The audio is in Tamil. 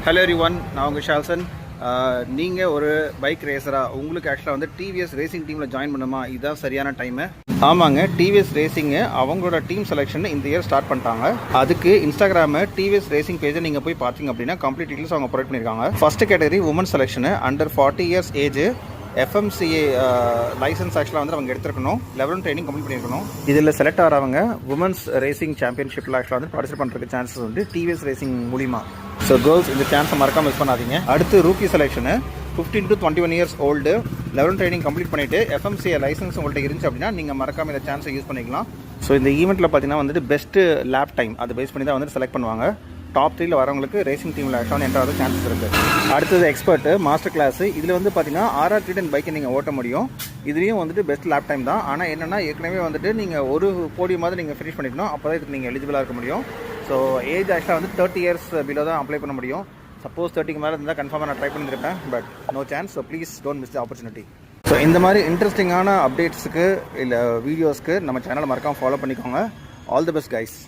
ஹலோ எவ்ரிவன், நான் உங்கள் ஷால்சன். நீங்கள் ஒரு பைக் ரேசராக உங்களுக்கு ஆக்சுவலாக வந்து டிவிஎஸ் ரேசிங் டீமில் ஜாயின் பண்ணுமா? இதுதான் சரியான டைமு. ஆமாங்க, டிவிஎஸ் ரேசிங்கு அவங்களோட டீம் செலெக்ஷன் இந்த இயர் ஸ்டார்ட் பண்ணிட்டாங்க. அதுக்கு இன்ஸ்டாகிராமு டிவிஎஸ் ரேசிங் பேஜை நீங்கள் போய் பார்த்தீங்க அப்படின்னா கம்ப்ளீட் டீட்டெயில்ஸ் அவங்க ப்ரொவைட் பண்ணியிருக்காங்க. First category woman selection under 40 years age, FMCA license ஆக்சுவலாக வந்து அவங்க எடுத்துருக்கணும், லெவல் ட்ரைனிங் கம்ப்ளீட் பண்ணியிருக்கணும். இதில் செலக்ட் ஆகிறவங்க உமன்ஸ் ரேசிங் சாம்பியன்ஷிப்பில் ஆக்சுவலாக வந்து பார்ட்டிசிபேட் பண்ணுறதுக்கு சான்சஸ் வந்து டிவிஎஸ் ரேசிங் மூலிமா. ஸோ கேர்ள்ஸ் இந்த சான்ஸை மறக்காம மிஸ் பண்ணாதீங்க. அடுத்து rookie selection 15 to 21 years old, level training complete பண்ணிவிட்டு FMCA லைசன்ஸ் உங்கள்கிட்ட இருந்துச்சு அப்படின்னா நீங்கள் மறக்காம இந்த சான்ஸை யூஸ் பண்ணிக்கலாம். ஸோ இந்த ஈவெண்ட்டில் பார்த்தீங்கன்னா வந்துட்டு பெஸ்ட்டு லேப் டைம் அதை பேஸ் பண்ணி தான் வந்துட்டு செலக்ட் பண்ணுவாங்க. டாப் 3ல வரவங்களுக்கு ரேசிங் டீமில் ஆக்சுவலாக என்ட்ரு ஆக சான்சஸ் இருக்குது. அடுத்தது எக்ஸ்பர்ட்டு மாஸ்டர் கிளாஸு. இதில் வந்து பார்த்தீங்கன்னா RR310 பைக்கை நீங்கள் ஓட்ட முடியும். இதுலேயும் வந்துட்டு பெஸ்ட் லேப் டைம் தான். ஆனால் என்னென்னா ஏற்கனவே வந்துட்டு நீங்கள் ஒரு போடியமாவது நீங்கள் ஃபினிஷ் பண்ணிக்கணும், அப்போ தான் இதுக்கு நீங்கள் எலிஜிபிளாக இருக்க முடியும். ஸோ ஏஜ் ஆக்சுவலாக வந்து 30 இயர்ஸ் பிலோ தான் அப்ளை பண்ண முடியும். சப்போஸ் 30க்கு மேலே இருந்தால் கன்ஃபார்மாக நான் ட்ரை பண்ணியிருப்பேன், but no chance. So please don't miss the opportunity. So இந்த மாதிரி இன்ட்ரெஸ்டிங்கான அப்டேட்ஸுக்கு இல்லை வீடியோஸ்க்கு நம்ம சேனலை மறக்காமல் ஃபாலோ பண்ணிக்கோங்க. All the best guys.